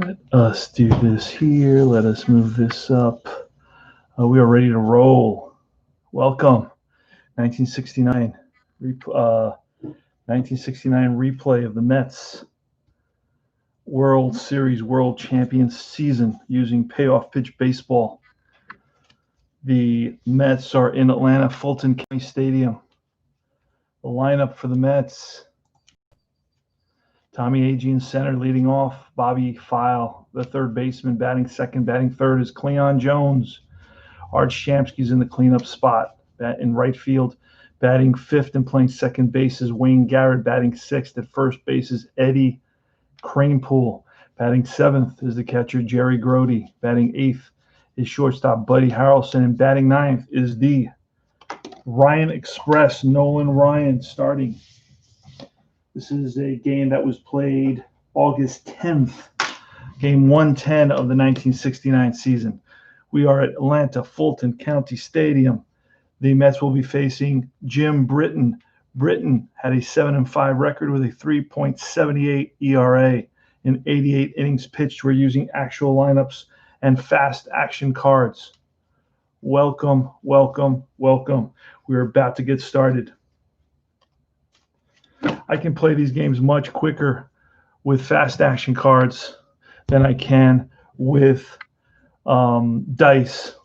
Let us do this here. Let us move this up. We are ready to roll. Welcome. 1969. 1969 replay of the Mets World Series World Champions season using payoff pitch baseball. The Mets are in Atlanta, Fulton County Stadium. The lineup for the Mets: Tommy Agee in center, leading off. Bobby File, the third baseman, batting second. Batting third is Cleon Jones. Art Shamsky's in the cleanup spot. In right field, batting fifth and playing second base is Wayne Garrett. Batting sixth at first base is Eddie Cranepool. Batting seventh is the catcher Jerry Grody. Batting eighth is shortstop Buddy Harrelson. And batting ninth is the Ryan Express, Nolan Ryan, starting. This is a game that was played August 10th, game 110 of the 1969 season. We are at Atlanta, Fulton County Stadium. The Mets will be facing Jim Britton. Britton had a 7-5 record with a 3.78 ERA in 88 innings pitched. We're using actual lineups and fast action cards. Welcome, welcome, welcome. We're about to get started. I can play these games much quicker with fast action cards than I can with dice.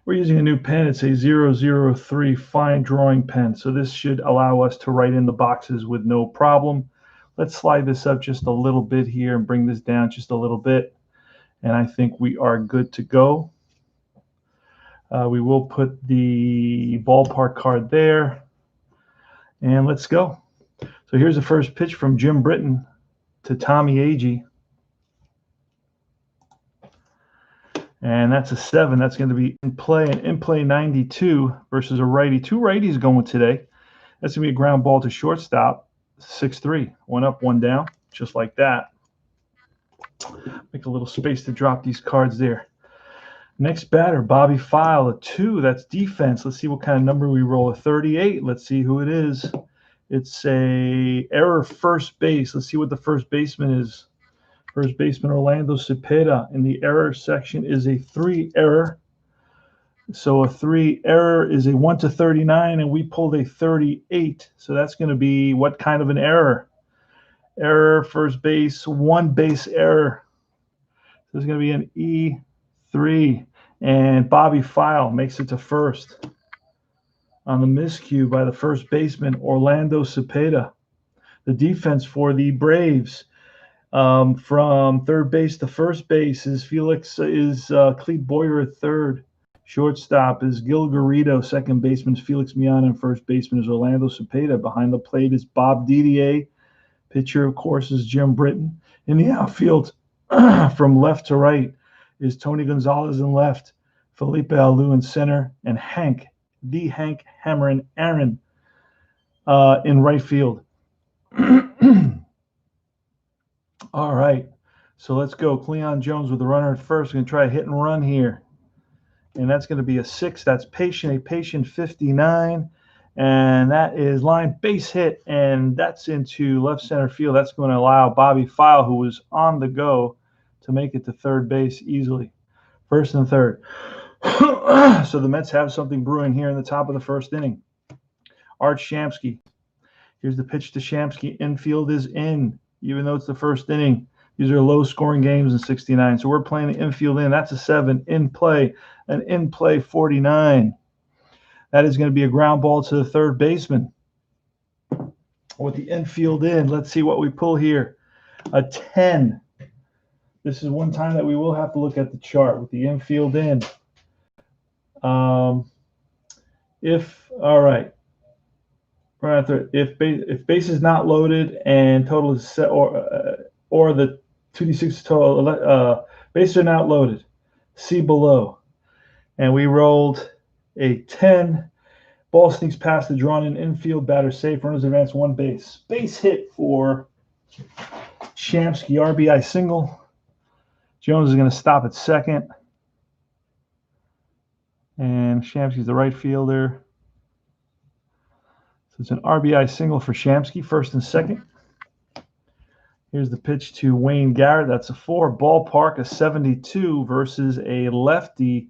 We're using a new pen. It's a 003 fine drawing pen. So this should allow us to write in the boxes with no problem. Let's slide this up just a little bit here and bring this down just a little bit. And I think we are good to go. We will put the ballpark card there. And let's go. So here's the first pitch from Jim Britton to Tommy Agee. And that's a 7. That's going to be in play. And in play 92 versus a righty. Two righties going today. That's going to be a ground ball to shortstop. 6-3. One up, one down. Just like that. Make a little space to drop these cards there. Next batter, Bobby File, a 2. That's defense. Let's see what kind of number we roll. A 38. Let's see who it is. It's a error first base. Let's see what the first baseman is. First baseman Orlando Cepeda in the error section is a 3 error. So a 3 error is a 1-39, and we pulled a 38. So that's going to be what kind of an error? Error first base, 1 base error. So it's going to be an E3. And Bobby File makes it to first on the miscue by the first baseman, Orlando Cepeda. The defense for the Braves, from third base to first base is Clete Boyer at third. Shortstop is Gil Garrido. Second baseman is Felix Miana. And first baseman is Orlando Cepeda. Behind the plate is Bob Didier. Pitcher, of course, is Jim Britton. In the outfield, from left to right, is Tony Gonzalez in left, Felipe Alou in center, and Hank Hammerin Aaron in right field. All right, so let's go. Cleon Jones with the runner at first. We're going to try a hit and run here. And that's going to be a 6. That's a patient 59. And that is line base hit. And that's into left center field. That's going to allow Bobby File, who was on the go, to make it to third base easily. First and third. So the Mets have something brewing here in the top of the first inning. Art Shamsky. Here's the pitch to Shamsky. Infield is in, even though it's the first inning. These are low-scoring games in 69. So we're playing the infield in. That's a 7. In play, an in-play 49. That is going to be a ground ball to the third baseman. With the infield in, let's see what we pull here. A 10. This is one time that we will have to look at the chart with the infield in. If base is not loaded and total is set, or the 2d6 total, bases are not loaded, see below. And we rolled a 10. Ball sneaks past the drawn-in infield. Batter safe. Runners advance 1 base. Base hit for Shamsky. RBI single. Jones is going to stop at second. And Shamsky's the right fielder. So it's an RBI single for Shamsky, first and second. Here's the pitch to Wayne Garrett. That's a 4. Ballpark, a 72 versus a lefty.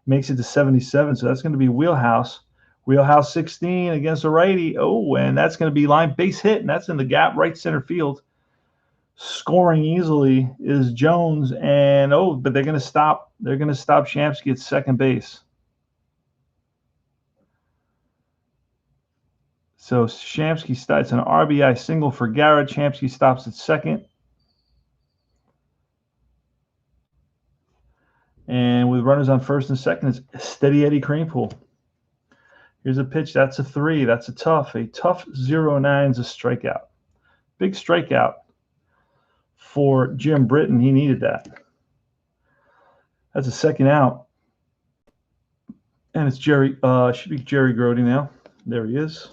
Makes it to 77. So that's going to be wheelhouse. Wheelhouse 16 against a righty. Oh, and that's going to be line base hit, and that's in the gap, right center field. Scoring easily is Jones, and but they're going to stop. They're going to stop Shamsky at second base. So Shamsky starts an RBI single for Garrett. Shamsky stops at second. And with runners on first and second, it's steady Eddie Kranepool. Here's a pitch. That's a 3. That's a tough 0-9 is a strikeout. Big strikeout for Jim Britton. He needed that. That's a second out. And it's Jerry, should be Jerry Grody now. There he is.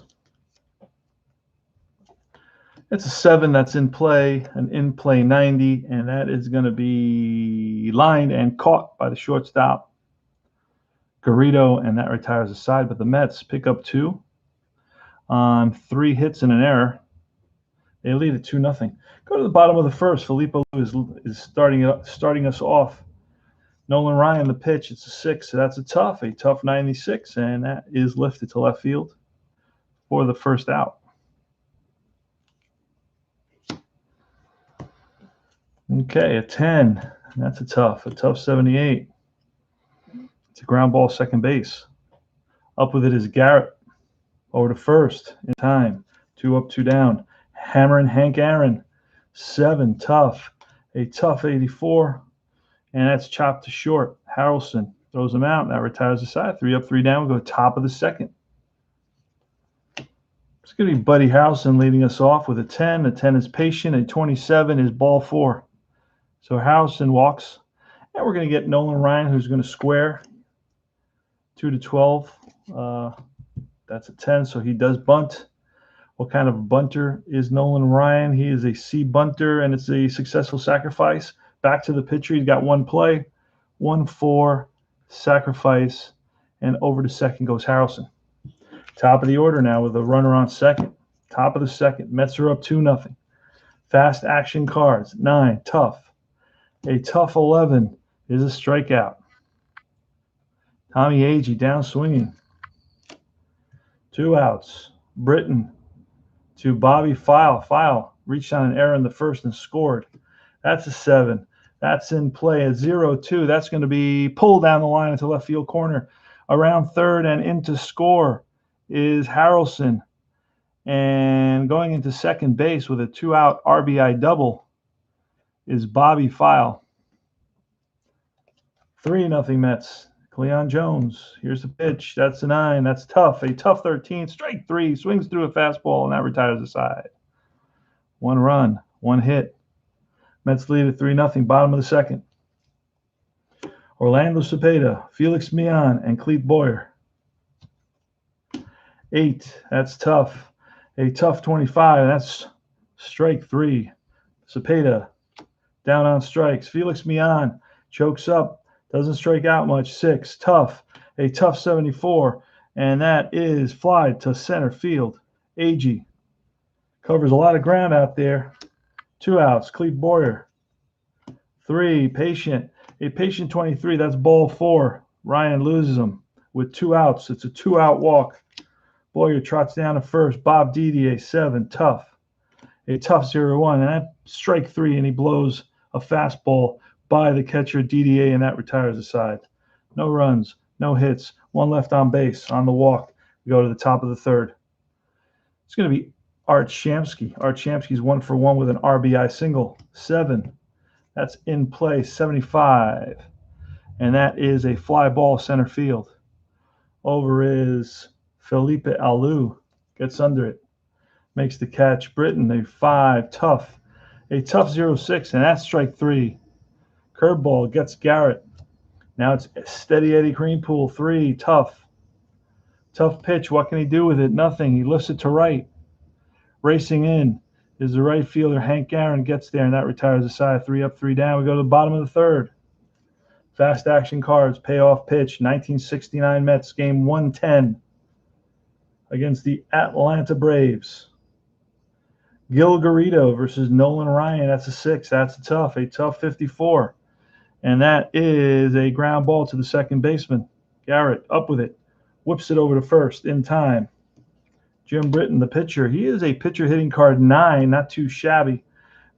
It's a 7 that's in play, an in-play 90, and that is going to be lined and caught by the shortstop, Garrido, and that retires the side. But the Mets pick up 2 on 3 hits and an error. They lead at 2-0. Go to the bottom of the first. Felipe Alou is starting us off. Nolan Ryan, the pitch. It's a 6, so that's a tough 96, and that is lifted to left field for the first out. Okay, a 10. That's a tough 78. It's a ground ball, second base. Up with it is Garrett. Over to first in time. 2 up, 2 down. Hammering Hank Aaron. 7, tough. A tough 84. And that's chopped to short. Harrelson throws him out. That retires the side. 3 up, 3 down. We go top of the second. It's going to be Buddy Harrelson leading us off with a 10. A 10 is patient. A 27 is ball 4. So Harrelson walks. And we're going to get Nolan Ryan, who's going to square 2-12. That's a 10, so he does bunt. What kind of bunter is Nolan Ryan? He is a C bunter, and it's a successful sacrifice. Back to the pitcher. He's got 1 play, 1-4, sacrifice, and over to second goes Harrelson. Top of the order now with a runner on second. Top of the second. Mets are up 2-0. Fast action cards. 9, tough. A tough 11 is a strikeout. Tommy Agee down swinging. 2 outs. Britton to Bobby File. File reached on an error in the first and scored. That's a 7. That's in play at 0-2. That's going to be pulled down the line into left field corner. Around third and into score is Harrelson. And going into second base with a 2-out RBI double is Bobby File. 3-0 Mets. Cleon Jones. Here's the pitch. That's a 9. That's tough. A tough 13. Strike 3. Swings through a fastball, and that retires the side. 1 run. 1 hit. Mets lead at 3-0. Bottom of the second. Orlando Cepeda, Felix Mian, and Clete Boyer. 8. That's tough. A tough 25. That's strike 3. Cepeda down on strikes. Felix Mian chokes up. Doesn't strike out much. 6. Tough. A tough 74. And that is fly to center field. Agee covers a lot of ground out there. 2 outs. Clete Boyer. 3. Patient. A patient 23. That's ball 4. Ryan loses him with 2 outs. It's a 2-out walk. Boyer trots down to first. Bob Didier, 7. Tough. A tough 0-1. And that strike 3, and he blows a fastball by the catcher Didier, and that retires the side. No runs, no hits, 1 left on base on the walk. We go to the top of the third. It's going to be Art Shamsky. Art Shamsky's 1 for 1 with an RBI single. 7. That's in play, 75. And that is a fly ball center field. Over is Felipe Alou. Gets under it. Makes the catch. Britton, a 5. Tough. A tough 0-6, and that's strike 3. Curveball gets Garrett. Now it's steady Eddie Kranepool. 3. Tough. Tough pitch. What can he do with it? Nothing. He lifts it to right. Racing in is the right fielder. Hank Aaron gets there, and that retires the side. 3 up, 3 down. We go to the bottom of the third. Fast action cards. Payoff pitch. 1969 Mets. Game 110 against the Atlanta Braves. Gil Garrido versus Nolan Ryan. That's a 6. That's a tough 54. And that is a ground ball to the second baseman. Garrett up with it. Whips it over to first in time. Jim Britton, the pitcher. He is a pitcher hitting card 9, not too shabby.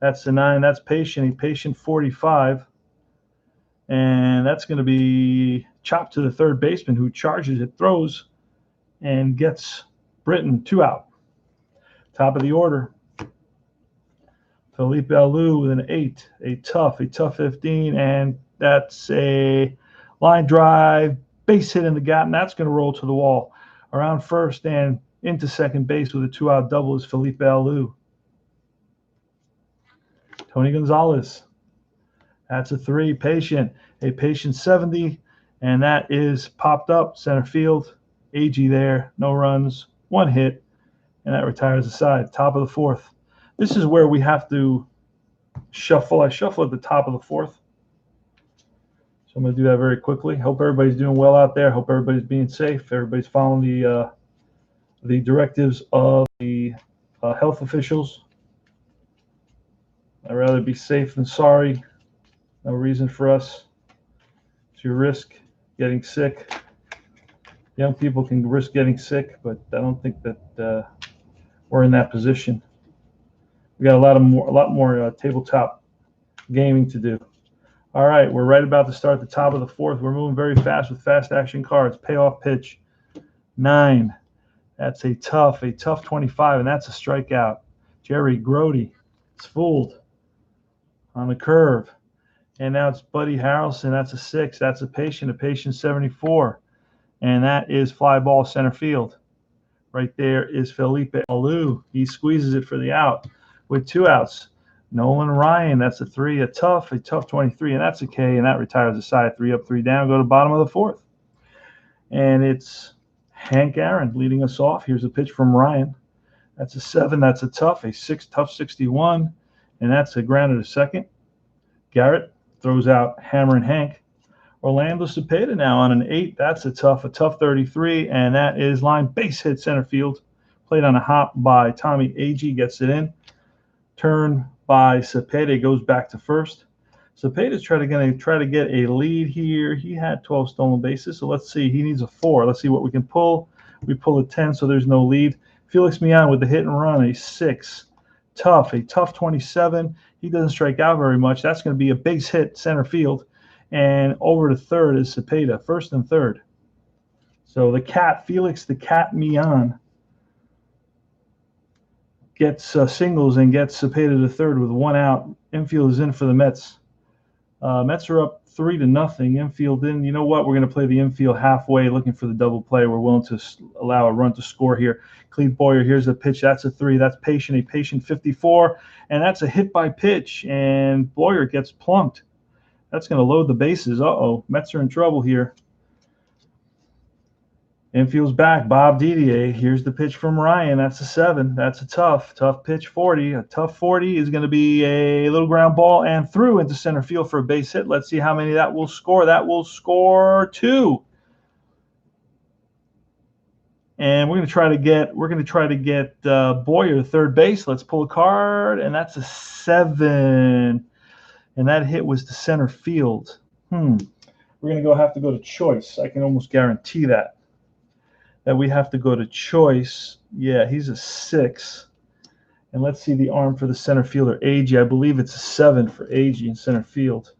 That's the 9. That's patient. A patient 45. And that's going to be chopped to the third baseman who charges it, throws, and gets Britton 2 out. Top of the order. Felipe Alou with an 8, a tough 15, and that's a line drive, base hit in the gap, and that's going to roll to the wall. Around first and into second base with a 2-out double is Felipe Alou. Tony Gonzalez, that's a 3, patient, a patient 70, and that is popped up center field. AG there, no runs, 1 hit, and that retires the side. Top of the 4th. This is where we have to shuffle. I shuffle at the top of the 4th. So I'm going to do that very quickly. Hope everybody's doing well out there. Hope everybody's being safe. Everybody's following the directives of the health officials. I'd rather be safe than sorry. No reason for us to risk getting sick. Young people can risk getting sick, but I don't think that we're in that position. We got a lot more tabletop gaming to do. All right, we're right about to start the top of the 4th. We're moving very fast with fast action cards. Payoff pitch 9. That's a tough 25, and that's a strikeout. Jerry Grody is fooled on the curve. And now it's Buddy Harrelson. That's a 6. That's a patient 74. And that is fly ball center field. Right there is Felipe Alou. He squeezes it for the out with 2 outs. Nolan Ryan, that's a 3, a tough 23, and that's a K, and that retires the side. 3 up, 3 down, go to the bottom of the 4th. And it's Hank Aaron leading us off. Here's a pitch from Ryan. That's a 7, that's a tough 61, and that's a grounder to second. Garrett throws out Hammerin' Hank. Orlando Cepeda now on an 8. That's a tough 33, and that is line base hit center field. Played on a hop by Tommy Agee, gets it in. Turn by Cepeda, goes back to first. Cepeda's going to try to get a lead here. He had 12 stolen bases, so let's see. He needs a 4. Let's see what we can pull. We pull a 10, so there's no lead. Felix Millan with the hit and run, a 6. A tough 27. He doesn't strike out very much. That's going to be a base hit center field. And over to third is Cepeda, first and third. So the cat, Felix the Cat Millan, gets singles and gets Cepeda to third with 1 out. Infield is in for the Mets. Mets are up 3-0. Infield in. You know what? We're going to play the infield halfway, looking for the double play. We're willing to allow a run to score here. Cleve Boyer, here's a pitch. That's a 3. That's a patient 54. And that's a hit by pitch. And Boyer gets plunked. That's going to load the bases. Uh-oh. Mets are in trouble here. Infield's back. Bob Didier. Here's the pitch from Ryan. That's a 7. That's a tough pitch 40. A tough 40 is going to be a little ground ball and through into center field for a base hit. Let's see how many that will score. That will score 2. And we're going to try to get Boyer to third base. Let's pull a card, and that's a 7. And that hit was to center field. We're going to have to go to choice. I can almost guarantee that we have to go to choice. Yeah, he's a 6. And let's see the arm for the center fielder, Agee. I believe it's a 7 for Agee in center field.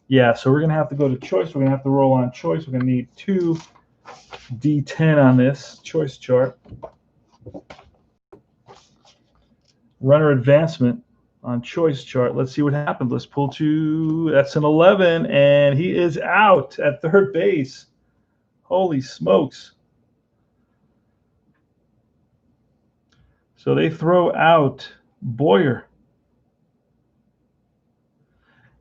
Yeah, so we're going to have to go to choice. We're going to have to roll on choice. We're going to need 2 D10 on this choice chart. Runner advancement on choice chart. Let's see what happens. Let's pull 2. That's an 11, and he is out at third base. Holy smokes. So they throw out Boyer.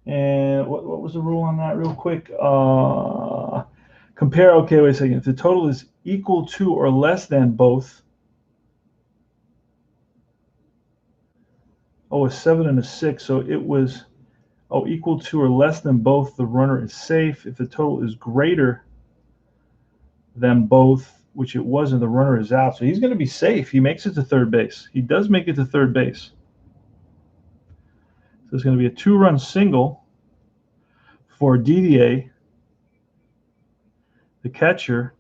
And what was the rule on that real quick? Compare, okay, wait a second. If the total is equal to or less than both. Oh, a 7 and a 6. So it was, equal to or less than both, the runner is safe. If the total is greater than both, which it wasn't, the runner is out. So he's going to be safe. He makes it to third base. He does make it to third base. So there's going to be a 2-run single for DDA, the catcher,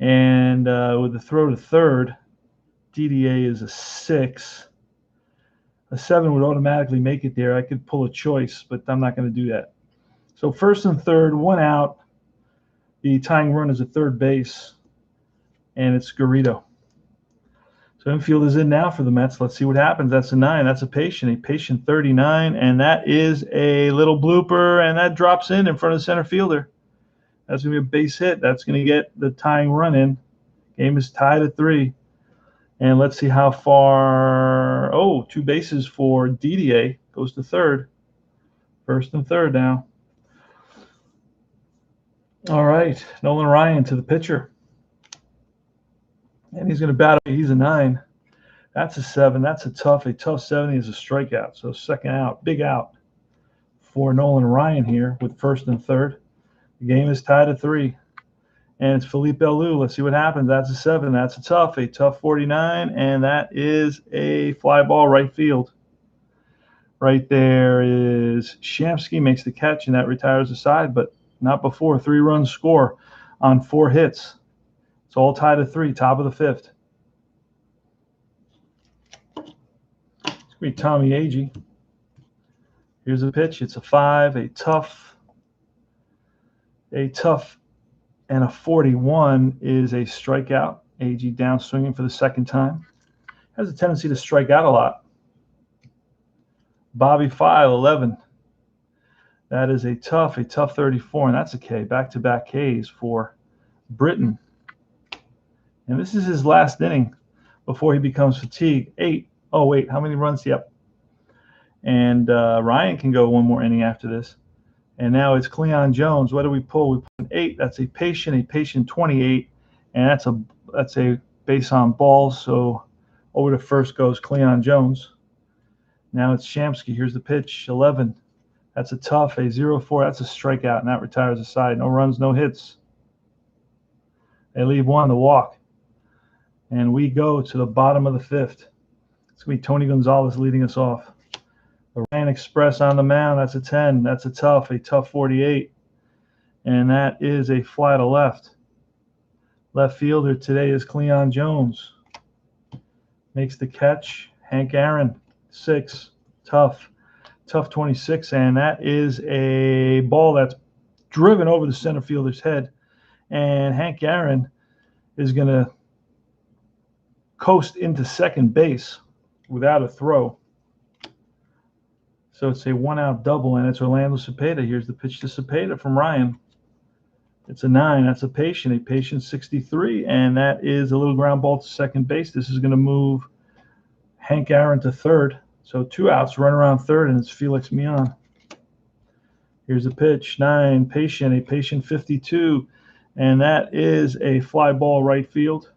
and with the throw to third, DDA is a 6. A 7 would automatically make it there. I could pull a choice, but I'm not going to do that. So first and third, 1 out. The tying run is at third base, and it's Garrido. So infield is in now for the Mets. Let's see what happens. That's a 9. That's a patient 39, and that is a little blooper, and that drops in front of the center fielder. That's going to be a base hit. That's going to get the tying run in. Game is tied at 3. And let's see how far. Oh, 2 bases for DDA. Goes to third. First and third now. All right, Nolan Ryan to the pitcher. And he's going to bat. He's a 9. That's a 7. That's a tough 7 is a strikeout. So second out, big out for Nolan Ryan here with first and third. The game is tied at 3. And it's Felipe Alou. Let's see what happens. That's a 7. That's a tough 49. And that is a fly ball right field. Right there is Shamsky, makes the catch, and that retires the side, but not before 3-run score on 4 hits. It's all tied at 3, top of the 5th. It's going to be Tommy Agee. Here's a pitch. It's a 5, a tough, and a 41 is a strikeout. Agee down swinging for the second time. Has a tendency to strike out a lot. Bobby File, 11. That is a tough 34, and that's a K. Back-to-back Ks for Britton. And this is his last inning before he becomes fatigued. 8. Oh, wait, how many runs? Yep. And Ryan can go one more inning after this. And now it's Cleon Jones. What do we pull? We pull an 8. That's a patient 28, and that's a base on balls. So over to first goes Cleon Jones. Now it's Shamsky. Here's the pitch, 11. That's a tough, a 0-4. That's a strikeout, and that retires the side. No runs, no hits. They leave 1, the walk. And we go to the bottom of the 5th. It's going to be Tony Gonzalez leading us off. The Ryan Express on the mound. That's a 10. That's a tough 48. And that is a fly to left. Left fielder today is Cleon Jones. Makes the catch. Hank Aaron, 6. Tough 26. And that is a ball that's driven over the center fielder's head. And Hank Aaron is going to coast into second base without a throw. So it's a 1-out double, and it's Orlando Cepeda. Here's the pitch to Cepeda from Ryan. It's a 9. That's a patient 63, and that is a little ground ball to second base. This is going to move Hank Aaron to third. So 2 outs, run around third, and it's Felix Mion. Here's a pitch, 9, patient 52, and that is a fly ball right field.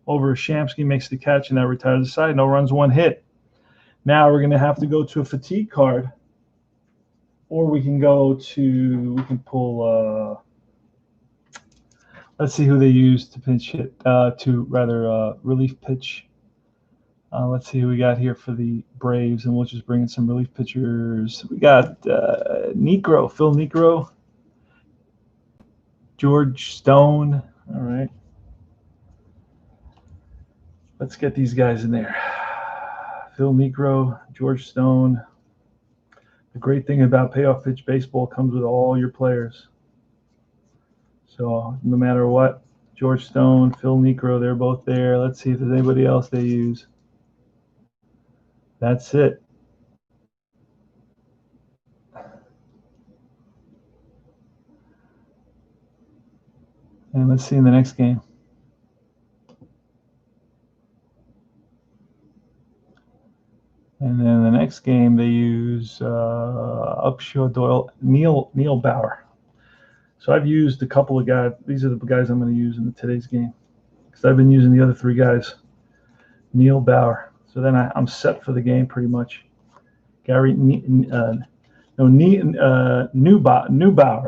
Over Shamsky, makes the catch, and that retires the side. No runs, 1 hit. Now we're going to have to go to a fatigue card, or we can pull, let's see who they use to pinch hit, relief pitch. Let's see who we got here for the Braves, and we'll just bring in some relief pitchers. We got Phil Niekro, George Stone. All right. Let's get these guys in there. Phil Niekro, George Stone. The great thing about Payoff Pitch Baseball comes with all your players. So no matter what, George Stone, Phil Niekro, they're both there. Let's see if there's anybody else they use. That's it. And let's see in the next game. And then the next game they use Upshaw, Doyle, Neil Bauer. So I've used a couple of guys. These are the guys I'm going to use in today's game because I've been using the other 3 guys. Neil Bauer. So then I'm set for the game pretty much. Neubauer.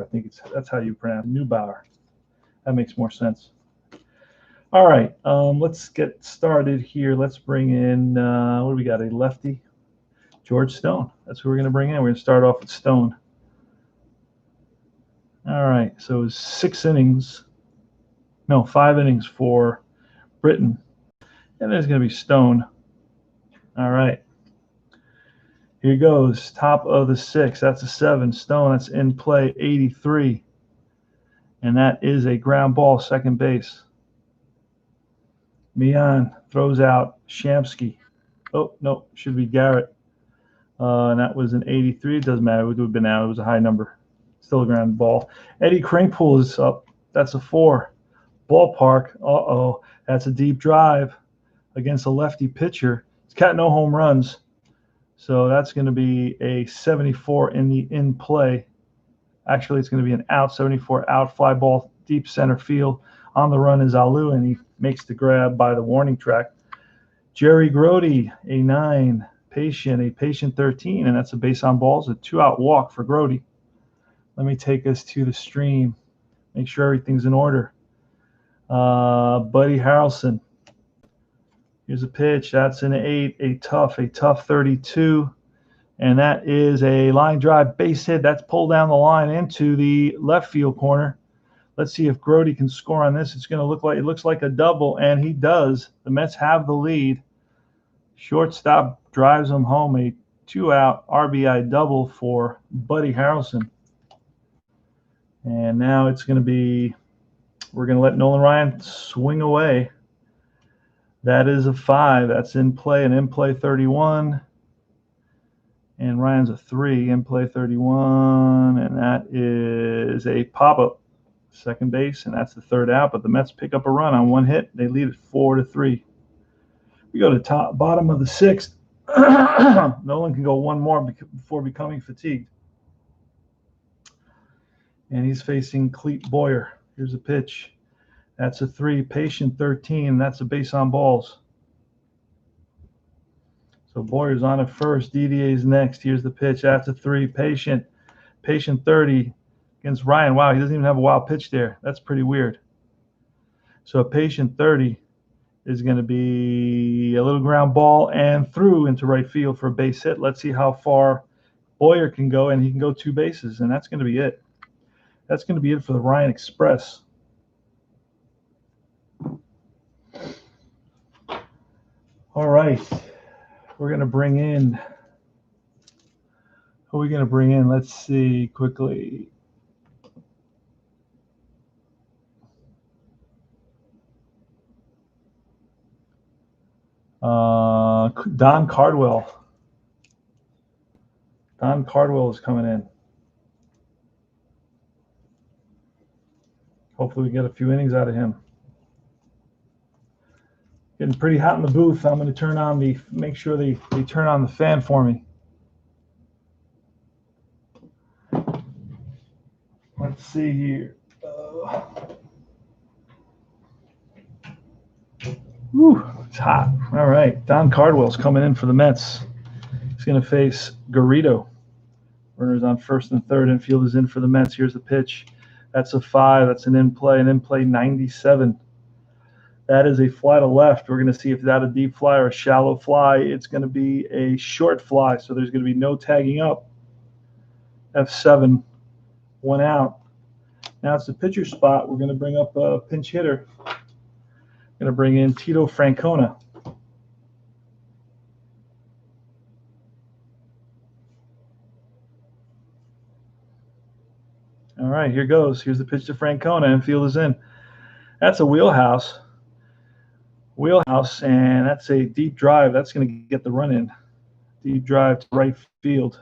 I think that's how you pronounce it. Neubauer. That makes more sense. All right, let's get started here. Let's bring in, what do we got, a lefty? George Stone. That's who we're going to bring in. We're going to start off with Stone. All right, so 5 innings for Britain. And there's going to be Stone. All right. Here goes. Top of the 6. That's a 7. Stone, that's in play, 83. And that is a ground ball, second base. Mian throws out Shamsky. Oh, no, should be Garrett. And that was an 83. It doesn't matter. It would have been out. It was a high number. Still a ground ball. Eddie Kranepool is up. That's a 4. Ballpark. Uh-oh. That's a deep drive against a lefty pitcher. It's got no home runs. So that's going to be a 74 in the in play. Actually, it's going to be an out, 74 out, fly ball, deep center field. On the run is Alu, and he makes the grab by the warning track. Jerry Grody, a 9. A patient 13, and that's a base on balls, a 2-out walk for Grody. Let me take us to the stream, make sure everything's in order. Buddy Harrelson. Here's a pitch. That's an 8, a tough 32. And that is a line drive base hit. That's pulled down the line into the left field corner. Let's see if Grody can score on this. It's going to looks like a double, and he does. The Mets have the lead. Shortstop drives him home, a 2-out RBI double for Buddy Harrelson. And now it's going to be, we're going to let Nolan Ryan swing away. That is a 5. That's in play, an in play 31. And Ryan's a 3, in play 31. And that is a pop-up, second base, and that's the 3rd out. But the Mets pick up a run on 1 hit. They lead it 4-3. We go to bottom of the 6th. Nolan can go 1 more before becoming fatigued. And he's facing Clete Boyer. Here's a pitch. That's a 3, patient 13. That's a base on balls. So Boyer's on at first. DDA's next. Here's the pitch. That's a 3, patient 30 against Ryan. Wow, he doesn't even have a wild pitch there. That's pretty weird. So a patient 30 is going to be a little ground ball and through into right field for a base hit. Let's see how far Boyer can go, and he can go 2 bases, and that's going to be it. That's going to be it for the Ryan Express. All right. We're going to bring in – who are we going to bring in? Let's see quickly. Don Cardwell. Don Cardwell is coming in. Hopefully we get a few innings out of him. Getting pretty hot in the booth. I'm going to make sure they turn on the fan for me. Let's see here. It's hot. All right. Don Cardwell's coming in for the Mets. He's going to face Garrido. Runners on 1st and 3rd. Infield is in for the Mets. Here's the pitch. That's a 5. That's an in play 97. That is a fly to left. We're going to see if that's a deep fly or a shallow fly. It's going to be a short fly, so there's going to be no tagging up. F7, 1 out. Now it's the pitcher spot. We're going to bring up a pinch hitter. Going to bring in Tito Francona. All right, here goes. Here's the pitch to Francona. Infield is in. That's a wheelhouse, and that's a deep drive. That's going to get the run in. Deep drive to right field.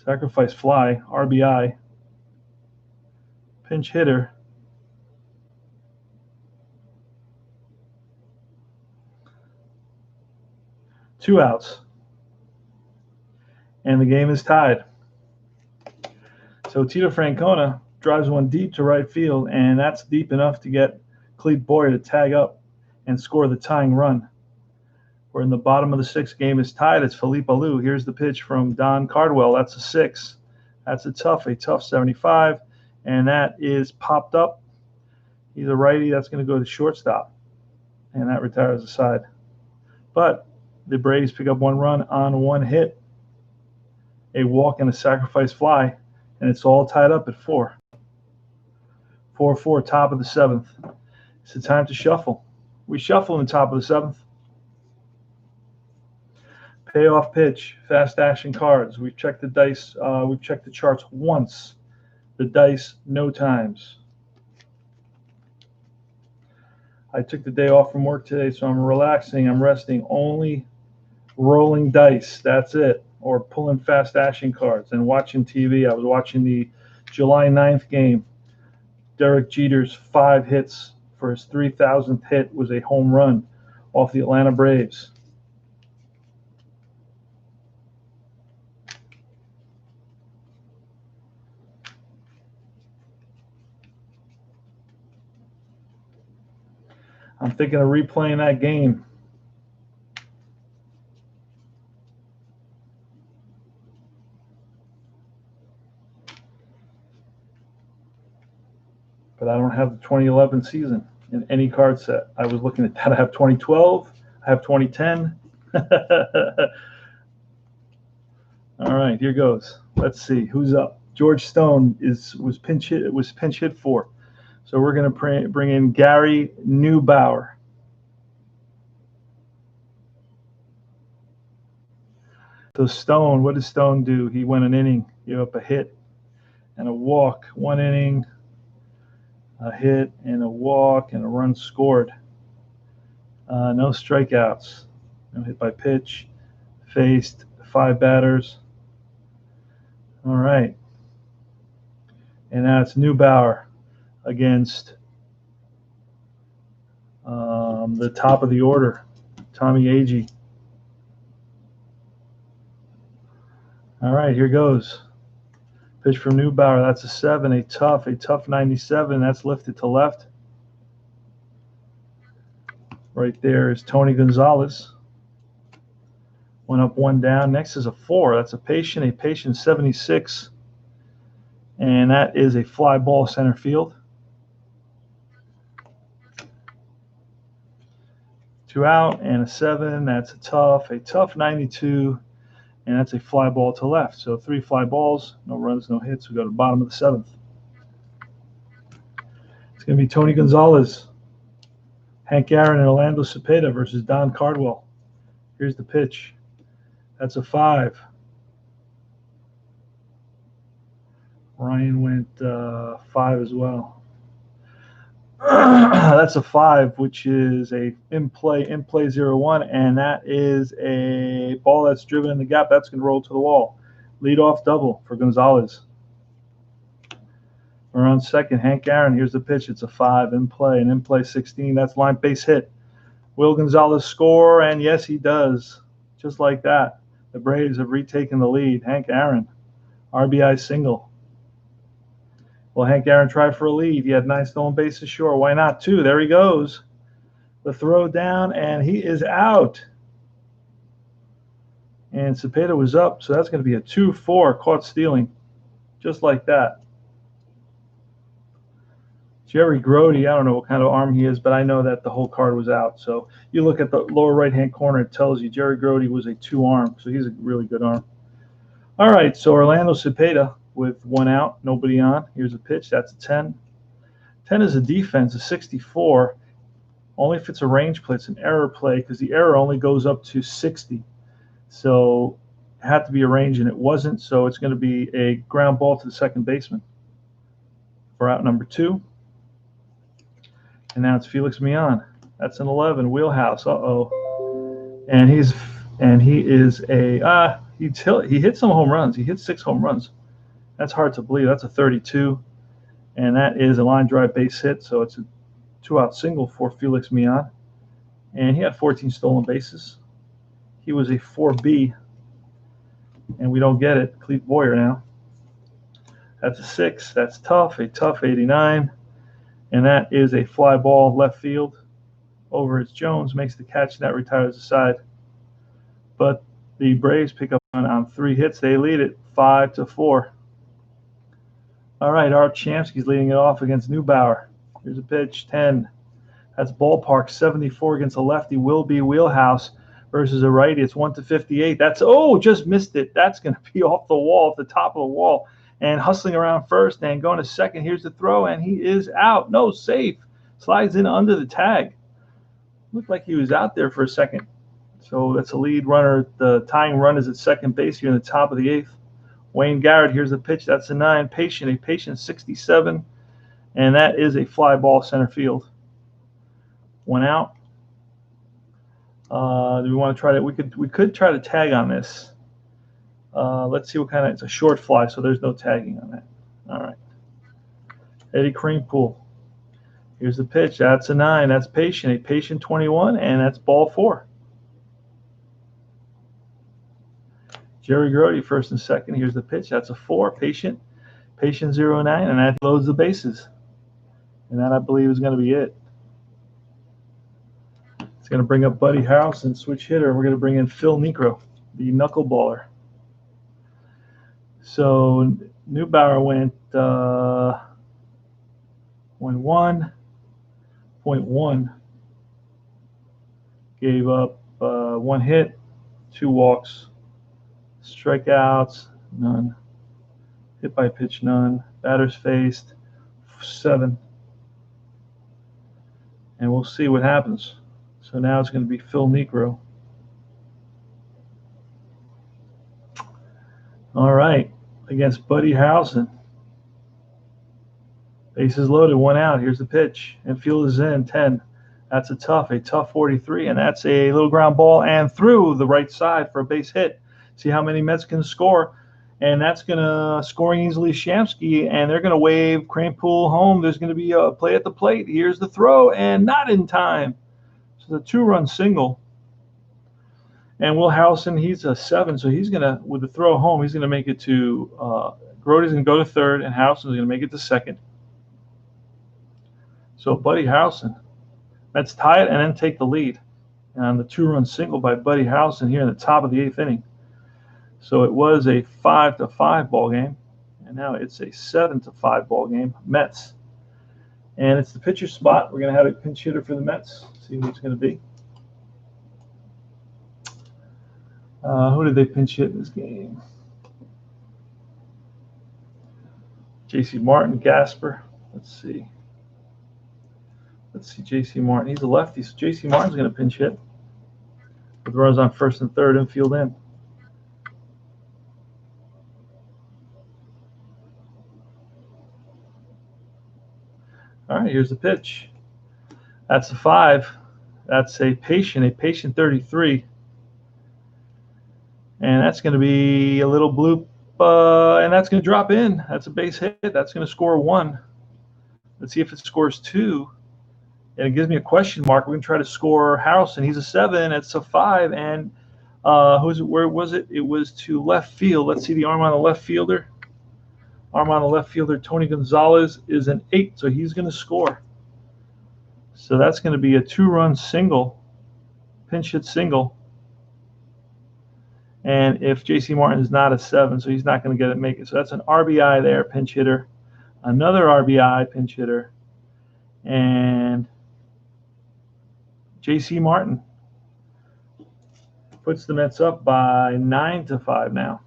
Sacrifice fly, RBI. Pinch hitter. Two outs. And the game is tied. So Tito Francona drives one deep to right field, and that's deep enough to get Clete Boyer to tag up and score the tying run. We're in the bottom of the 6th. Game is tied. It's Felipe Alou. Here's the pitch from Don Cardwell. That's a 6. That's a tough 75, and that is popped up. He's a righty. That's going to go to shortstop, and that retires the side. But The Braves pick up 1 run on 1 hit, a walk and a sacrifice fly, and it's all tied up at 4. 4-4, top of the 7th. It's the time to shuffle. We shuffle in the top of the 7th. Payoff pitch, fast action cards. We've checked the dice. We've checked the charts once. The dice, no times. I took the day off from work today, so I'm relaxing. I'm resting. Only rolling dice. That's it. Or pulling fast action cards and watching TV. I was watching the July 9th game. Derek Jeter's 5 hits for his 3,000th hit was a home run off the Atlanta Braves. I'm thinking of replaying that game. But I don't have the 2011 season in any card set. I was looking at that. I have 2012. I have 2010. All right, here goes. Let's see who's up. George Stone was pinch hit for. So we're going to bring in Gary Neubauer. So Stone, what did Stone do? He went an inning, gave up a hit and a walk. 1 inning, a hit and a walk and a run scored. No strikeouts. No hit by pitch. Faced 5 batters. All right. And now it's Neubauer against the top of the order, Tommy Agee. All right, here goes. Pitch from Neubauer. That's a 7, a tough 97. That's lifted to left. Right there is Tony Gonzalez. 1 up, 1 down. Next is a 4. That's a patient 76. And that is a fly ball center field. 2 out and a 7. That's a tough 92. And that's a fly ball to left. So 3 fly balls, no runs, no hits. We go to the bottom of the 7th. It's going to be Tony Gonzalez, Hank Aaron, and Orlando Cepeda versus Don Cardwell. Here's the pitch. That's a 5. Ryan went 5 as well. That's a 5, which is a in play 0-1, and that is a ball that's driven in the gap. That's going to roll to the wall. Leadoff double for Gonzalez. We're on second. Hank Aaron. Here's the pitch. It's a 5 in play 16. That's line base hit. Will Gonzalez score? And yes, he does. Just like that, the Braves have retaken the lead. Hank Aaron, RBI single. Well, Hank Aaron tried for a lead. He had 9 stolen bases. Sure, why not 2? There he goes. The throw down, and he is out. And Cepeda was up, so that's going to be a 2-4, caught stealing. Just like that. Jerry Grody, I don't know what kind of arm he is, but I know that the whole card was out. So you look at the lower right-hand corner, it tells you Jerry Grody was a 2-arm, so he's a really good arm. All right, so Orlando Cepeda with 1 out, nobody on. Here's a pitch. That's a 10. 10 is a defense, a 64. Only if it's a range play. It's an error play because the error only goes up to 60. So it had to be a range, and it wasn't. So it's going to be a ground ball to the second baseman for out number 2. And now it's Felix Millan. That's an 11, wheelhouse. And he is a he hit some home runs. He hit 6 home runs. That's hard to believe. That's a 32, and that is a line drive base hit. So it's a 2-out single for Felix Millan, and he had 14 stolen bases. He was a 4B, and we don't get it. Clete Boyer now. That's a 6. That's tough. A tough 89, and that is a fly ball left field. Over it's Jones, makes the catch, and that retires the side. But the Braves pick up on 3 hits. They lead it 5-4. All right, Art Shamsky's leading it off against Neubauer. Here's a pitch, 10. That's ballpark, 74 against a lefty. Will be wheelhouse versus a righty. It's 1-58. That's, oh, just missed it. That's going to be off the wall, off the top of the wall, and hustling around first and going to second. Here's the throw, and he is out. No, safe. Slides in under the tag. Looked like he was out there for a second. So that's a lead runner. The tying run is at second base here in the top of the 8th. Wayne Garrett, here's the pitch. That's a 9. A patient 67. And that is a fly ball center field. 1 out. Do we want to try to? We could try to tag on this. Let's see what kind of. It's a short fly, so there's no tagging on that. All right. Eddie Kranepool. Here's the pitch. That's a 9. That's patient. A patient 21, and that's ball 4. Jerry Grody, first and second. Here's the pitch. That's a 4. Patient 09, and that loads the bases. And that, I believe, is going to be it. It's going to bring up Buddy Harrelson, switch hitter. We're going to bring in Phil Niekro, the knuckleballer. So Neubauer went 1.1, gave up 1 hit, 2 walks, strikeouts, none, hit by pitch, none, batters faced, 7. And we'll see what happens. So now it's going to be Phil Niekro. All right, against Buddy Harrelson. Bases loaded, 1 out. Here's the pitch. Infield is in, 10. That's a tough 43, and that's a little ground ball and through the right side for a base hit. See how many Mets can score. And that's going to scoring easily Shamsky, and they're going to wave Kranepool home. There's going to be a play at the plate. Here's the throw, and not in time. So the 2-run single. And Will Harrelson, he's a 7, so he's going to, with the throw home, he's going to make it to, Grody's going to go to third, and Harrelson's going to make it to second. So Buddy Harrelson, Mets tie it and then take the lead. And on the 2-run single by Buddy Harrelson here in the top of the 8th inning. So it was a 5-5 ball game, and now it's a 7-5 ball game. Mets, and it's the pitcher spot. We're going to have a pinch hitter for the Mets. See who it's going to be. Who did they pinch hit in this game? J.C. Martin, Gasper. Let's see. J.C. Martin. He's a lefty, so J.C. Martin's going to pinch hit with runners on first and third, infield in. All right, here's the pitch. That's a 5. That's a patient 33. And that's going to be a little bloop, and that's going to drop in. That's a base hit. That's going to score 1. Let's see if it scores 2. And it gives me a question mark. We're going to try to score Harrelson. He's a 7. It's a 5. And where was it? It was to left field. Let's see the arm on the left fielder. Tony Gonzalez is an 8, so he's going to score. So that's going to be a 2-run single, pinch hit single. And if J.C. Martin is not a 7, so he's not going to make it. So that's an RBI there, pinch hitter. Another RBI, pinch hitter. And J.C. Martin puts the Mets up by 9-5 now.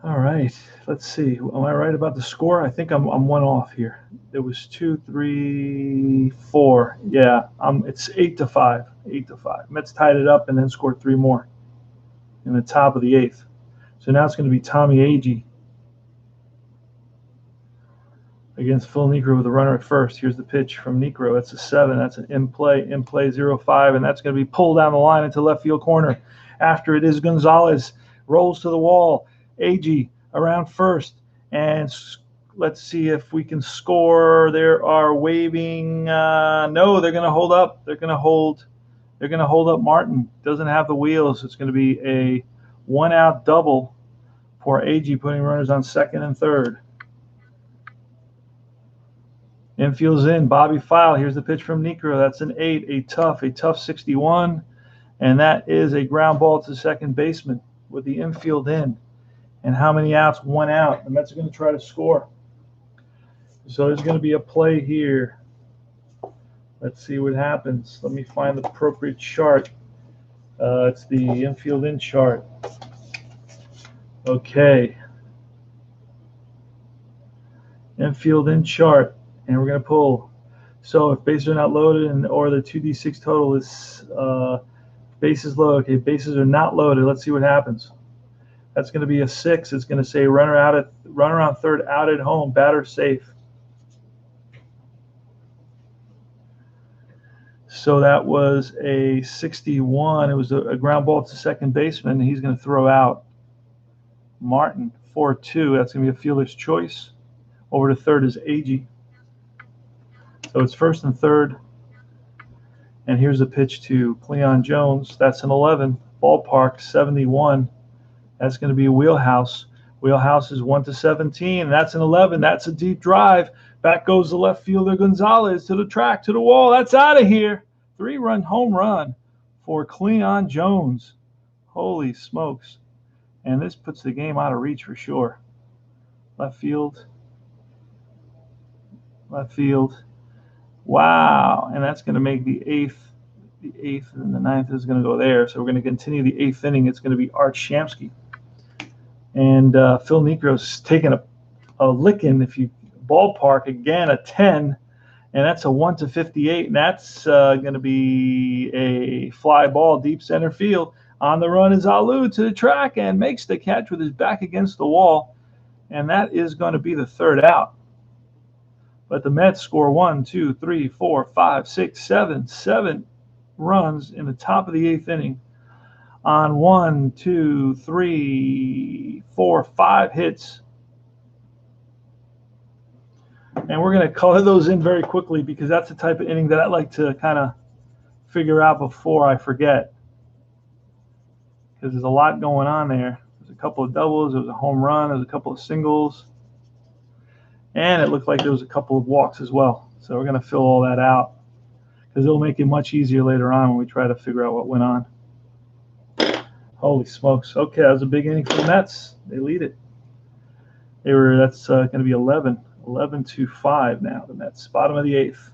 All right, let's see. Am I right about the score? I think I'm 1 off here. There was 2, 3, 4. Yeah, it's 8-5. 8-5. Mets tied it up and then scored 3 more in the top of the 8th. So now it's going to be Tommy Agee against Phil Niekro with a runner at first. Here's the pitch from Niekro. That's a 7. That's an in play 0-5, and that's going to be pulled down the line into left field corner. After it is Gonzalez, rolls to the wall. Agee around first, and let's see if we can score. There are waving. No, they're going to hold up. They're going to hold up Martin. Doesn't have the wheels. It's going to be a 1-out double for Agee, putting runners on second and third. Infield's in. Bobby File. Here's the pitch from Niekro. That's an 8. A tough 61, and that is a ground ball to second baseman with the infield in. And how many outs? 1 out. The Mets are going to try to score. So there's going to be a play here. Let's see what happens. Let me find the appropriate chart. It's the infield in chart. Okay. Infield in chart. And we're going to pull. So if bases are not loaded and or the 2d6 total is bases loaded. Okay, bases are not loaded. Let's see what happens. That's going to be a 6. It's going to say runner on third out at home, batter safe. So that was a 61. It was a ground ball to second baseman. He's going to throw out Martin 4-2. That's going to be a fielder's choice. Over to third is Agee. So it's first and third. And here's a pitch to Cleon Jones. That's an 11. Ballpark 71. That's going to be a wheelhouse. Wheelhouse is 1-17. That's an 11. That's a deep drive. Back goes the left fielder Gonzalez to the track, to the wall. That's out of here. 3-run home run for Cleon Jones. Holy smokes. And this puts the game out of reach for sure. Left field. Left field. Wow. And that's going to make the eighth. The eighth and the ninth is going to go there. So we're going to continue the eighth inning. It's going to be Art Shamsky. And Phil Necro's taking a licking. If you ballpark again, a 10. And that's a 1-58. And that's going to be a fly ball deep center field. On the run is Alou to the track and makes the catch with his back against the wall. And that is going to be the third out. But the Mets score 1, 2, 3, 4, 5, 6, 7 runs in the top of the eighth inning on 1, 2, 3, 4, 5 hits. And we're going to color those in very quickly because that's the type of inning that I like to kind of figure out before I forget. Because there's a lot going on there. There's a couple of doubles, there was a home run, there's a couple of singles. And it looked like there was a couple of walks as well. So we're going to fill all that out because it'll make it much easier later on when we try to figure out what went on. Holy smokes. Okay, that was a big inning for the Mets. They lead it. That's going to be 11-5 now, the Mets. Bottom of the eighth.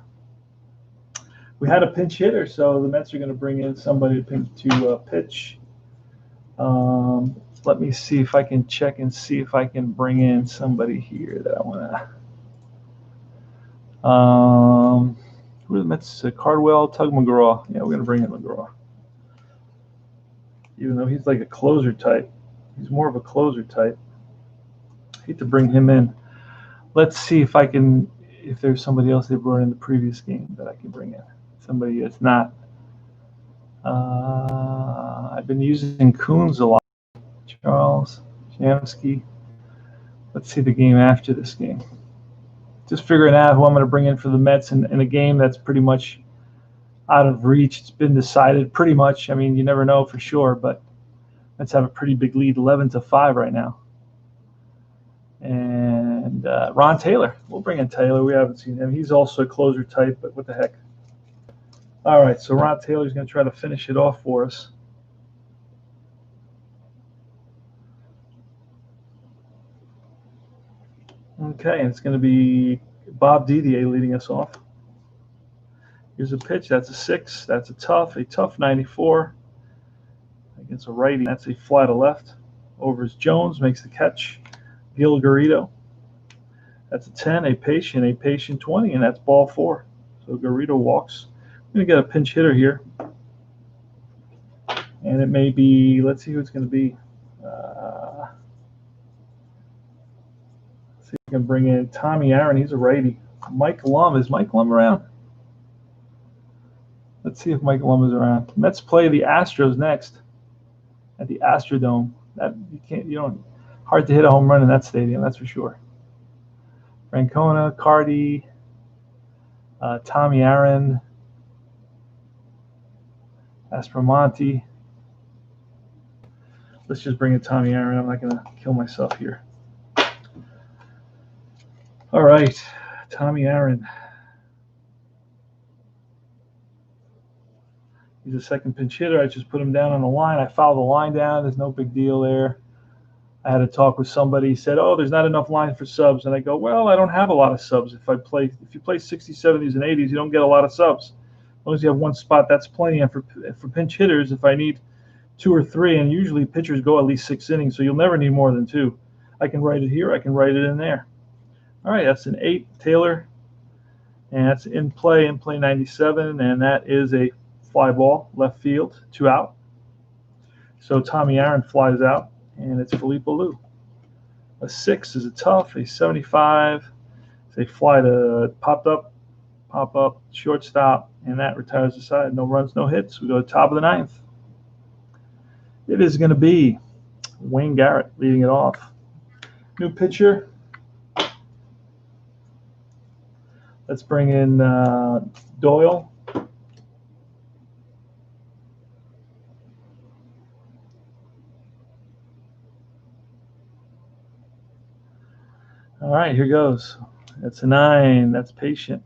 We had a pinch hitter, so the Mets are going to bring in somebody to pitch. Let me see if I can check and see if I can bring in somebody here that I want to. Who are the Mets? Cardwell, Tug McGraw. Yeah, we're going to bring in McGraw. Even though he's like a closer type. He's more of a closer type. I hate to bring him in. Let's see if there's somebody else they brought in the previous game that I can bring in. Somebody that's not. I've been using Coons a lot. Charles Shamsky. Let's see the game after this game. Just figuring out who I'm going to bring in for the Mets in a game that's pretty much out of reach. It's been decided pretty much. I mean, you never know for sure, but Mets have a pretty big lead, 11-5 right now. And Ron Taylor. We'll bring in Taylor. We haven't seen him. He's also a closer type, but what the heck. All right, so Ron Taylor's going to try to finish it off for us. Okay, and it's going to be Bob Didier leading us off. Here's a pitch. That's a 6. That's a tough 94 against a righty. That's a fly to left. Over is Jones, makes the catch. Gil Garrido. That's a 10, a patient 20, and that's ball 4. So Garrido walks. We're going to get a pinch hitter here. And it may be, let's see who it's going to be. See if we can bring in Tommy Aaron. He's a righty. Mike Lum. Is Mike Lum around? Let's see if Mike Lum is around. Mets play the Astros next at the Astrodome. Hard to hit a home run in that stadium, that's for sure. Francona, Cardi, Tommy Aaron, Aspromonte. Let's just bring in Tommy Aaron. I'm not going to kill myself here. All right, Tommy Aaron. He's a second pinch hitter. I just put him down on the line. I fouled the line down. There's no big deal there. I had a talk with somebody. He said, "Oh, there's not enough line for subs," and I go, "Well, I don't have a lot of subs. If you play 60s, 70s, and 80s, you don't get a lot of subs. As long as you have one spot, that's plenty. And for pinch hitters, if I need 2 or 3, and usually pitchers go at least 6 innings, so you'll never need more than 2. I can write it here. I can write it in there. All right, that's an 8, Taylor, and that's in play 97, and that is a fly ball, left field, 2 out. So Tommy Aaron flies out, and it's Felipe Alou. A 6 is a tough, a 75. They fly to pop up, shortstop, and that retires the side. No runs, no hits. We go to top of the 9th. It is going to be Wayne Garrett leading it off. New pitcher. Let's bring in Doyle. All right, here goes. That's a 9. That's patient.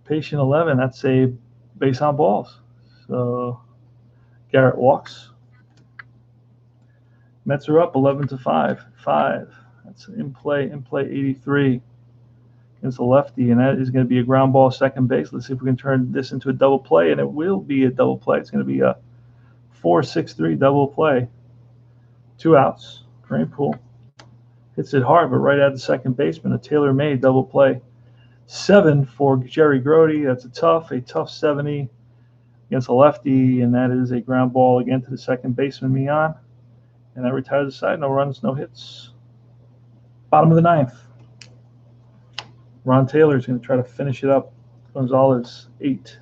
Patient 11. That's a base on balls. So Garrett walks. Mets are up 11-5. 5. That's in play 83 against the lefty, and that is going to be a ground ball second base. Let's see if we can turn this into a double play, and it will be a double play. It's going to be a 4-6-3 double play. 2 outs. Kranepool hits it hard, but right at the second baseman, a tailor-made double play. 7 for Jerry Grody. That's a tough 70 against a lefty, and that is a ground ball again to the second baseman, Mian. And that retires the side. No runs, no hits. Bottom of the 9th. Ron Taylor is going to try to finish it up. Gonzalez, 8.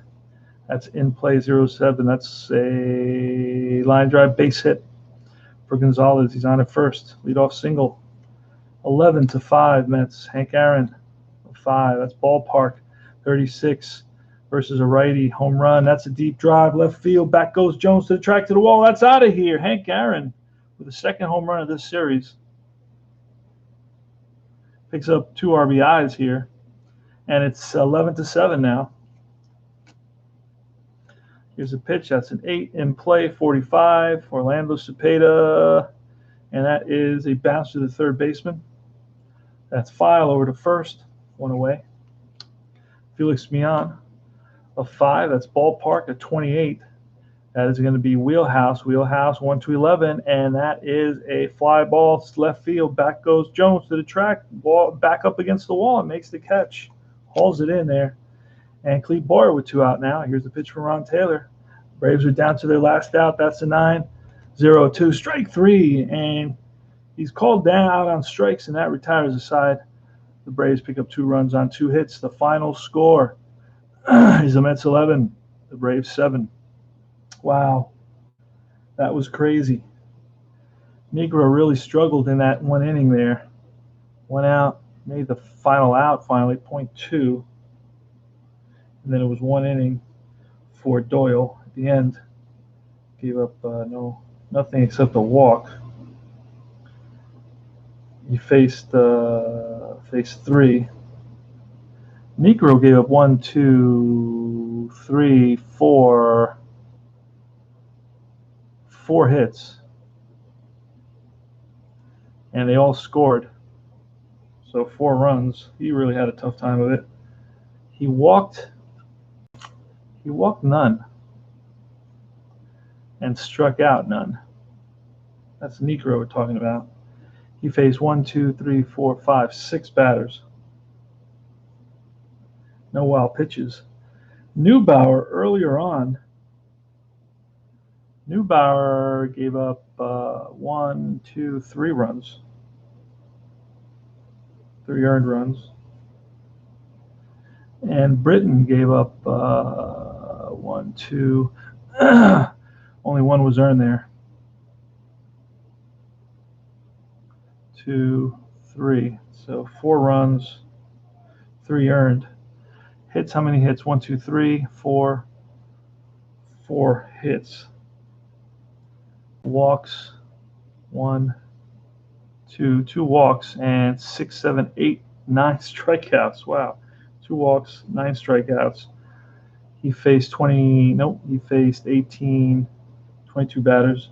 That's in play 0-7. That's a line drive base hit for Gonzalez. He's on at first. Leadoff single. 11-5 Mets. Hank Aaron, 5. That's ballpark. 36 versus a righty. Home run. That's a deep drive. Left field. Back goes Jones to the track to the wall. That's out of here. Hank Aaron with the second home run of this series. Picks up 2 RBIs here. And it's 11-7 now. Here's a pitch. That's an 8 in play, 45. Orlando Cepeda. And that is a bounce to the third baseman. That's File over to first. 1 away. Felix Mian, a 5. That's ballpark, a 28. That is going to be wheelhouse 1-11. And that is a fly ball, left field. Back goes Jones to the track. Ball back up against the wall and makes the catch. Hauls it in there. And Clete Boyer with 2 out now. Here's the pitch from Ron Taylor. Braves are down to their last out. That's a 9-0-2. Strike 3. And he's called down out on strikes, and that retires the side. The Braves pick up 2 runs on 2 hits. The final score is the Mets 11, the Braves 7. Wow. That was crazy. Negro really struggled in that 1 inning there. 1 out. Made the final out finally, 0.2. And then it was 1 inning for Doyle at the end. Gave up nothing except a walk. He faced 3. Negro gave up 1, 2, 3, 4 hits. And they all scored. So 4 runs. He really had a tough time of it. He walked none and struck out none. That's Negro we're talking about. He faced 1, 2, 3, 4, 5, 6 batters. No wild pitches. Neubauer earlier on. Neubauer gave up 1, 2, 3 runs. 3 earned runs. And Britton gave up 1, 2. Only 1 was earned there. 2, 3. So 4 runs, 3 earned. Hits, how many hits? 1, 2, 3, 4. 4 hits. Walks, 1, 2 walks, and 6, 7, 8, 9 strikeouts. Wow. 2 walks, 9 strikeouts. He faced 18, 22 batters.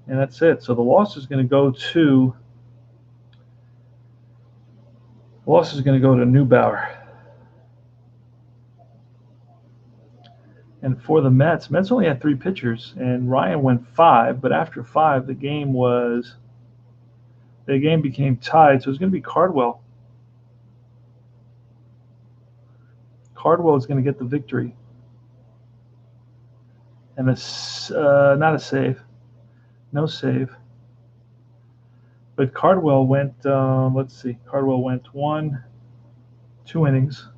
And that's it. So the loss is going to go to Neubauer. And for the Mets only had 3 pitchers, and Ryan went 5. But after 5, the game became tied. So it's going to be Cardwell. Cardwell is going to get the victory. And it's not a save, no save. But Cardwell went. Let's see. Cardwell went 2 innings.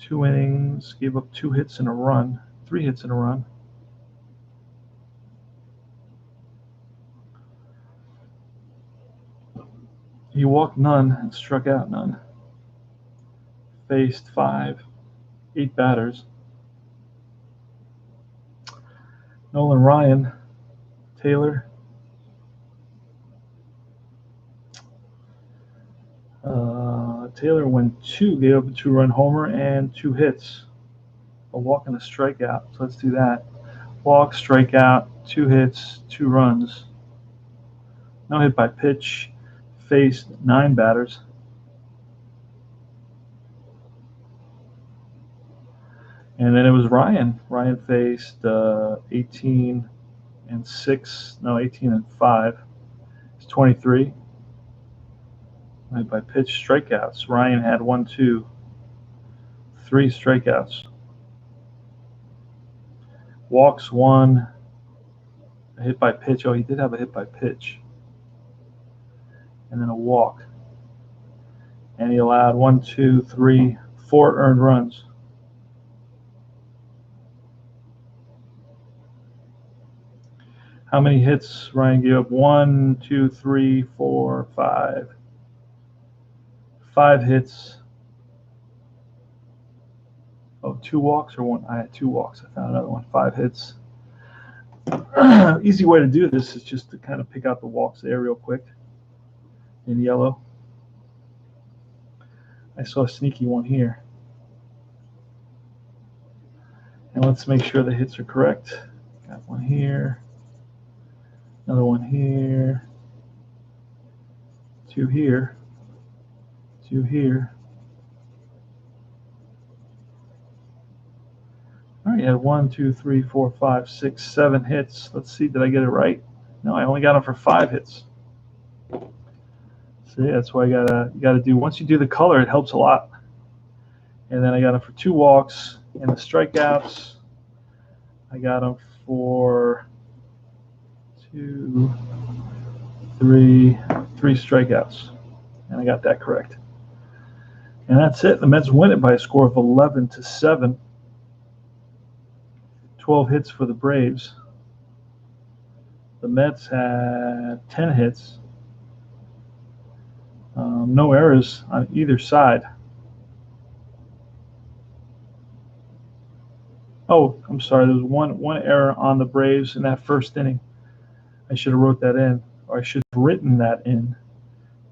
2 innings, gave up 2 hits and a run, 3 hits and a run. He walked none and struck out none. Faced 8 batters. Nolan Ryan, Taylor, Taylor went 2, gave up a 2-run homer and 2 hits. A walk and a strikeout. So let's do that. Walk, strikeout, 2 hits, 2 runs. No hit by pitch. Faced 9 batters. And then it was Ryan. Ryan faced 18 and 5. It's 23. Right by pitch, strikeouts. Ryan had 1, 2, 3 strikeouts. Walks 1. A hit by pitch. Oh, he did have a hit by pitch. And then a walk. And he allowed 1, 2, 3, 4 earned runs. How many hits? Ryan gave up 1, 2, 3, 4, 5. 5 hits. Oh, 2 walks or 1? I had 2 walks. I found another one. 5 hits. Easy way to do this is just to kind of pick out the walks there real quick in yellow. I saw a sneaky one here. And let's make sure the hits are correct. Got one here. Another one here. 2 here. 2 here. All right, you had 1, 2, 3, 4, 5, 6, 7 hits. Let's see, did I get it right? No, I only got them for 5 hits. See, that's why you gotta do. Once you do the color, it helps a lot. And then I got them for 2 walks and the strikeouts. I got them for 2, 3 strikeouts, and I got that correct. And that's it. The Mets win it by a score of 11-7. 12 hits for the Braves. The Mets had 10 hits. No errors on either side. Oh, I'm sorry. There was one error on the Braves in that first inning. I should have wrote that in, or I should have written that in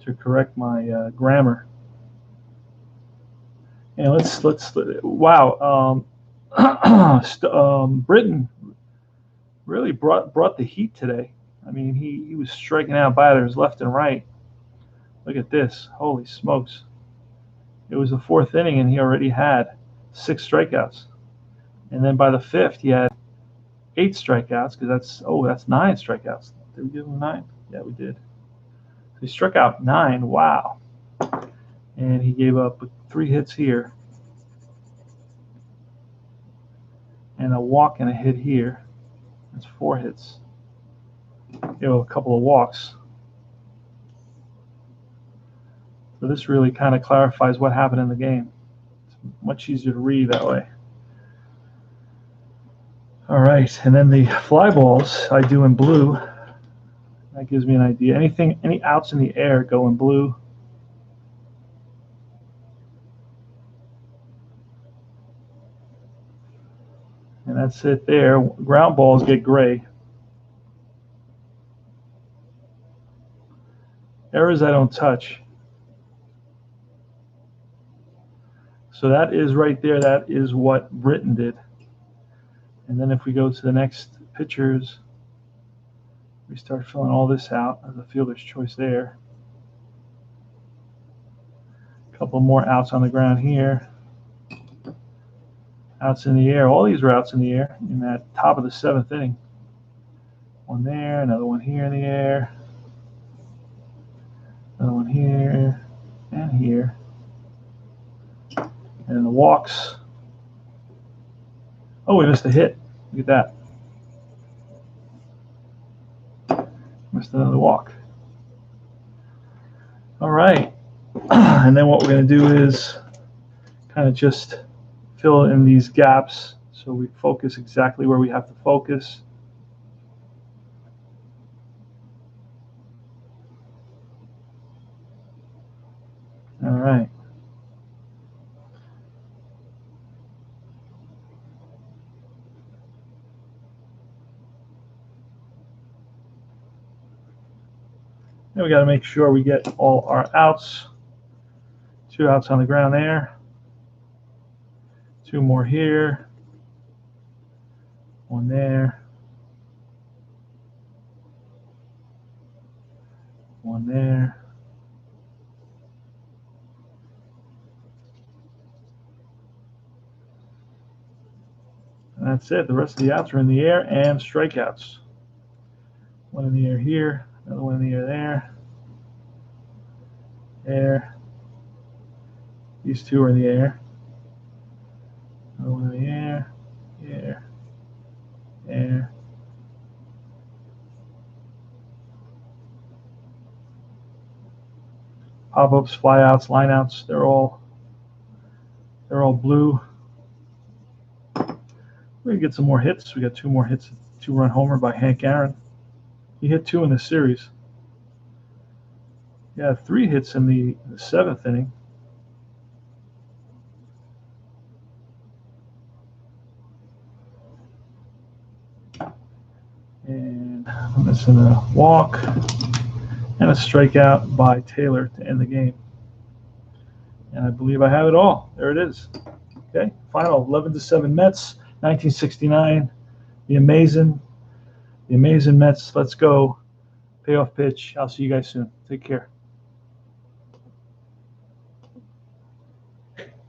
to correct my grammar. And wow. Britton really brought the heat today. I mean, he was striking out batters left and right. Look at this. Holy smokes. It was the 4th inning, and he already had 6 strikeouts. And then by the 5th, he had 8 strikeouts, because that's 9 strikeouts. Did we give him 9? Yeah, we did. So he struck out 9. Wow. And he gave up 3 hits here. And a walk and a hit here. That's 4 hits. A couple of walks. So this really kind of clarifies what happened in the game. It's much easier to read that way. All right, and then the fly balls I do in blue. That gives me an idea. Any outs in the air go in blue. And that's it there. Ground balls get gray. Errors I don't touch. So that is right there. That is what Britton did. And then if we go to the next pitchers. We start filling all this out as a fielder's choice there. A couple more outs on the ground here. Outs in the air. All these are outs in the air in that top of the 7th inning. One there, another one here in the air. Another one here and here. And the walks. Oh, we missed a hit. Look at that. Missed another walk. All right. And then what we're going to do is kind of just fill in these gaps so we focus exactly where we have to focus. All right. Then we got to make sure we get all our outs. 2 outs on the ground there. 2 more here. 1 there. 1 there. And that's it. The rest of the outs are in the air and strikeouts. 1 in the air here. Another 1 in the air there. There. These 2 are in the air. Another 1 in the air. Air. Air. Pop-ups, flyouts, lineouts, they're all blue. We're going to get some more hits. We got 2 more hits. 2-run homer by Hank Aaron. He hit 2 in the series. Yeah, 3 hits in the 7th inning. And I'm missing a walk and a strikeout by Taylor to end the game. And I believe I have it all. There it is. Okay, final 11-7 Mets, 1969. The amazing Mets. Let's go. Payoff pitch. I'll see you guys soon. Take care.